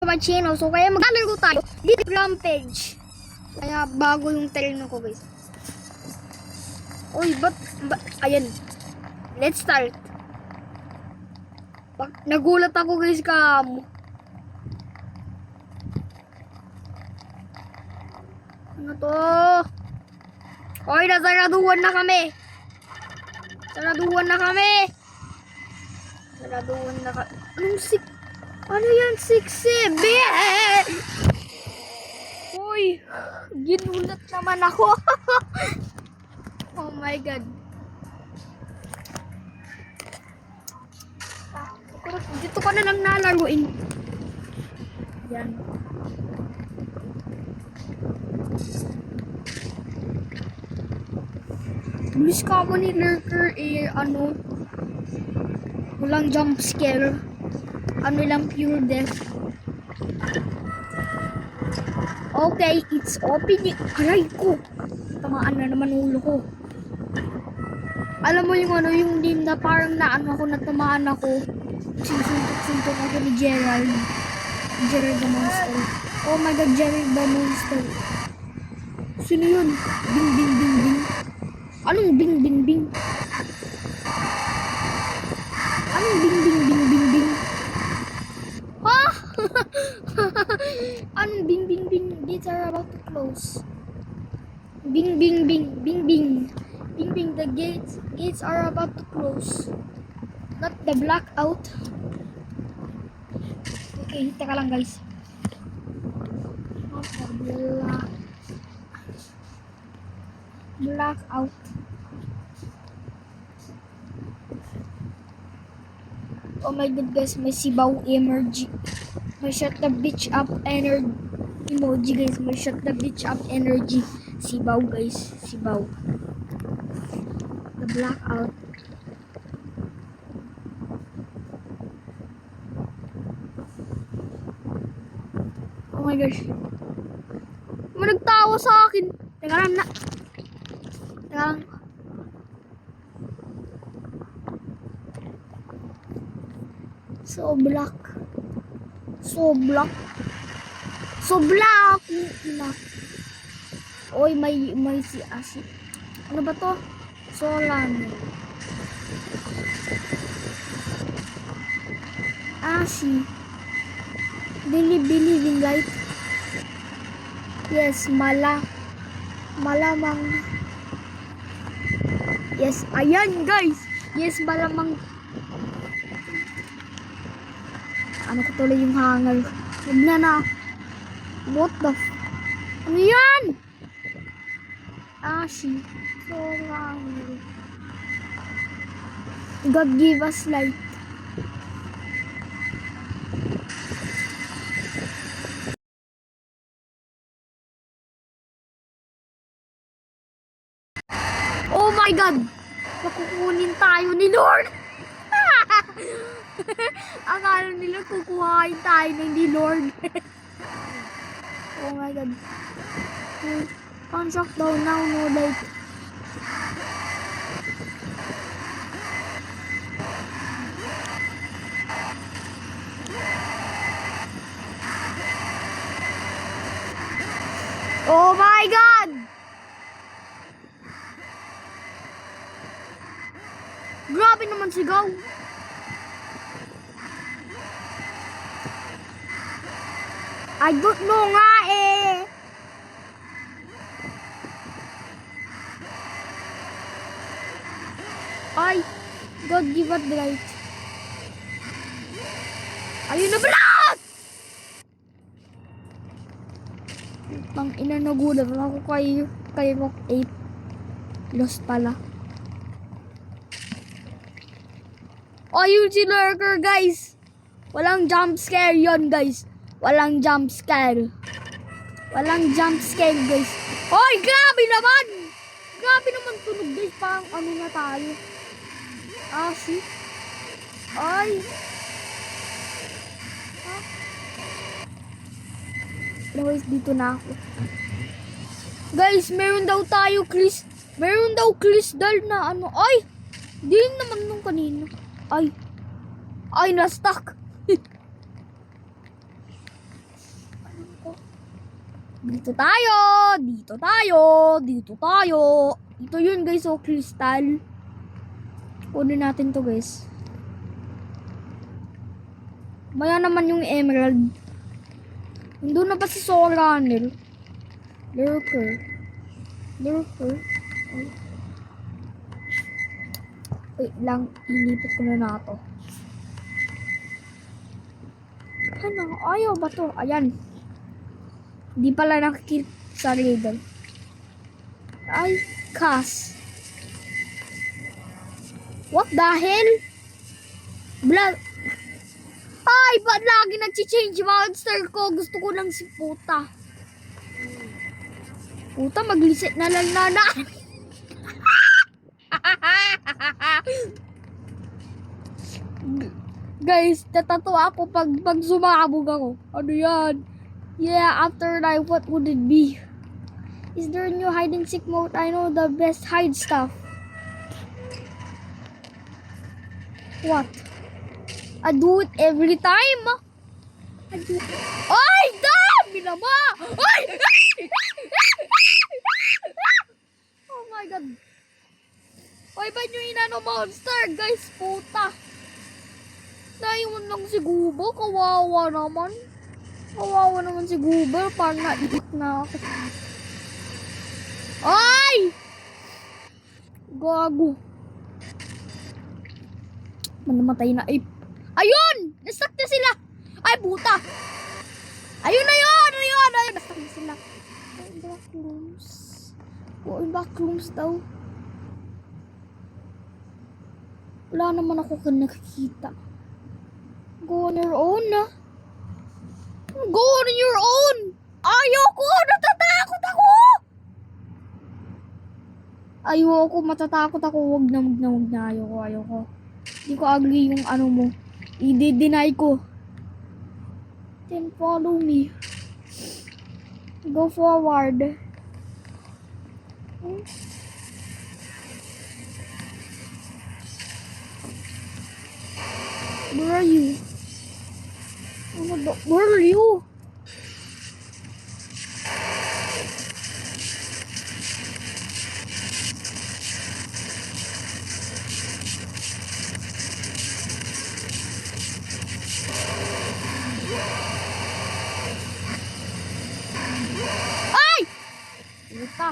my channel. So kaya maglalaro tayo dito Rampage. Kaya bago yung terreno ko guys. Uy, ayan. Let's start. Nagulat ako guys Ano to? Oy, nasaraduhan na kami. Saraduhan na kami. Ano yan? 6-7? Uy, ginulat naman ako. Oh my god. Dito ka na lang nalaruin. Yan. Bilis ka mo ni Lurker walang jump scare. Lang pure death. Okay, it's opening. Aray ko. Tamaan na naman ulo ko. Alam mo yung game na parang natamaan ako. Sinuntok ako ni Gerald. Gerald the Monster. Oh my god, Gerald the Monster. Sino yun? Bing, bing, bing, bing. Anong bing, bing, bing? Anong bing, bing, bing, bing, bing? Ha? Anong bing, bing, bing? Gates are about to close. Bing, bing, bing, bing, bing. Bing, bing, the gates are about to close. Not the blackout. Okay, teka lang guys. Not the blackout. Oh my god guys, may sibaw emoji. May shut the bitch up energy emoji guys. May shut the bitch up energy. Sibaw guys, sibaw. The blackout. Oh my gosh. May nagtawa sa akin. Teka lang na. Teka lang. So black. Oy, may si Asi. Ano ba to? Solano. Asi. Believe in light. Yes, malamang. Yes, ayan guys. Yes, malamang. Ano ko tuloy yung hangal. Huwag na. What the ano yan? Ashi. So hangal. God give us light. Oh my god! Makukunin tayo ni Lord! Akala nila kukuhain tayo ni Lord. Oh my god. Contract down now, no light. Oh my god! Grabe naman sigaw. I don't know nga eh. Ay, God give us the light. Ayun na pala! Pang ina, nagulat ako kay Rock 8. Lost pala. Ayun si Lurker guys. Walang jump scare yon guys. Walang jump scare guys. Hoy, grabe naman tunog guys. Parang ano na tayo. See? Ay. Guys, dito na ako. Guys, meron daw crystal na ano. Ay! Di naman nung kanina. Ay, na-stuck. Dito tayo! Dito tayo! Dito tayo! Ito yun guys, oh, crystal. Kunin natin to guys. Maya naman yung emerald. Nandun na ba si Solanel? Lurker. Lurker. Oh. Wait lang, inipit ko na to. Ano? Ayaw ba to? Ayan. Di pala nakikita sa radar. Ay, Cass. What the hell? Blood. Ay, ba't lagi nag-change monster ko? Gusto ko lang si puta. Puta, mag-reset na lang na. Guys, natatawa ako pag sumabog ako. Ano yan? Yeah, after life, what would it be? Is there a new hide and seek mode? I know the best hide stuff. What? I do it every time. I do it. Ay, dami naman! Ay! Oh my god. Ay, ba nyo inano monster? Guys, puta. Naiwan lang si Gubo. Kawawa naman. Kawawa naman si Gubo. Parang naiit na ako. Ay! Gago. Manamatay na. Ay, ayun! Nastuck na sila. Ay, puta. Ayun na yun! Ayun! Ayun! Nastuck na sila. Back rooms. Back rooms daw. Wala naman ako nakikita. Go on your own, Go on your own! Ayoko! Natatakot ako! Ayoko, matatakot ako. Wag na. Ayoko. Hindi ko agree yung ano mo. I-deny ko. Then follow me. Go forward. Where are you? Where are you? Ay! Puta.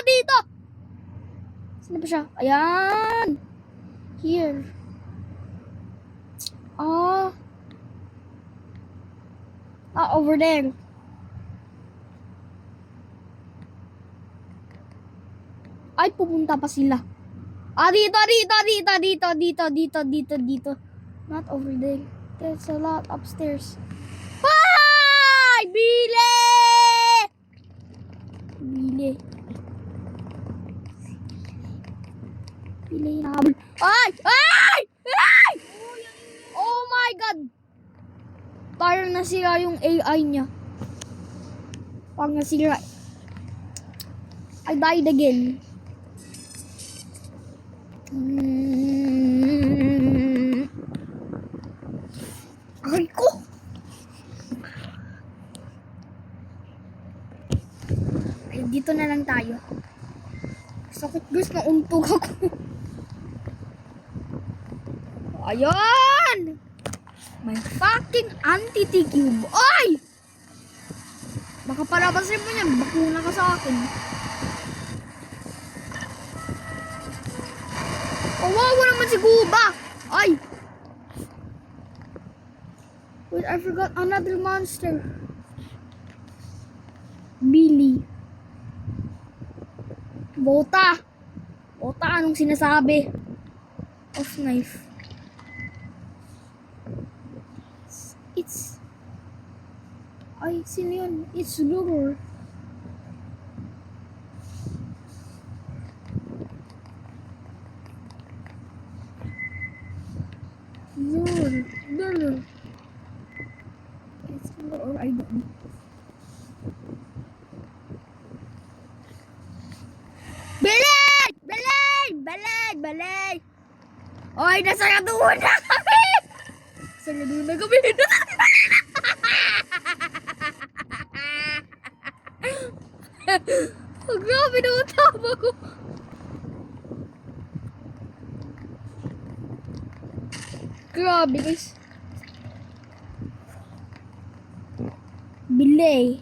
Dito. Saan ba siya? Ayan. Here. Over there. Ay, pupunta pa sila. Dito. Not over there. There's a lot upstairs. Ay! Bile! Hinahabol. Ay! Oh my god! Parang nasira yung AI niya. Parang nasira. I died again. Ay ko! Ay, dito na lang tayo. Sakit guys, nauntog ako. Ayan! My fucking entity cube. Ay! Baka palabasin mo yan. Bakuna ka sa akin. Kawawa naman si Guba. Ay! Wait, I forgot another monster. Billy. Bota, anong sinasabi? Off knife. Ay, sino yun? It's Lure. It's Lure, I don't know. Balay! Oy, nasaraduhan na kami! Saraduhan na kami! Oh, grabe na utama ko! Grabe guys! Bilay!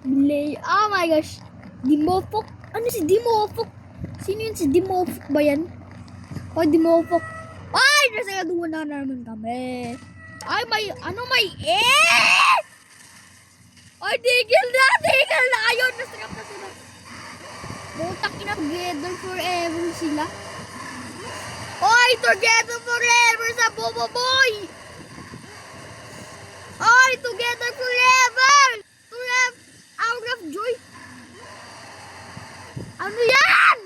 Bilay! Oh my gosh! Dimofok! Ano si Dimofok? Sino yun si Dimofok ba yan? Oh, Dimofok! Ay! Nasagaduhan na naman kami! Ay, may... Ano may... Ay, tigil na! Tigil na! Ayun! Nasarap na sila! Butak ina, together forever sila! Ay! Together forever sa Bobo Boy! Ay! Together forever! Forever! Out of joy! Ano yan?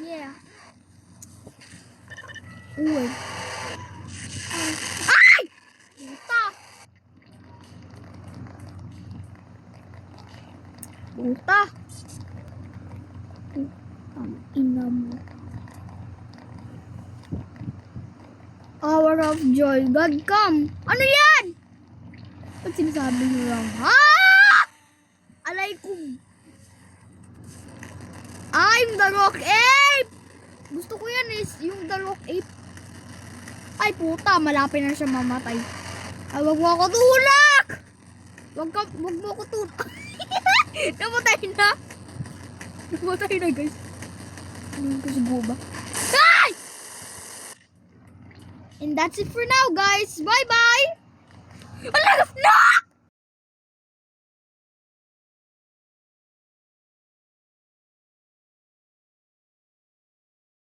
Yeah. Uy. Ay! Buta! Buta! Ang ina mo. Hour of joy. God come! Ano yan? Ba't sinasabi nyo lang? Ha? Alaykum! I'm the Rock Ape! Gusto ko yan is yung the Rock Ape. Ay puta, malapit na siya mamatay. Ay, wag mo ako tulak! Wag mo ako tulak. Namatay na. Namatay na guys. Ano kasi guba? Ay! And that's it for now guys. Bye bye! No!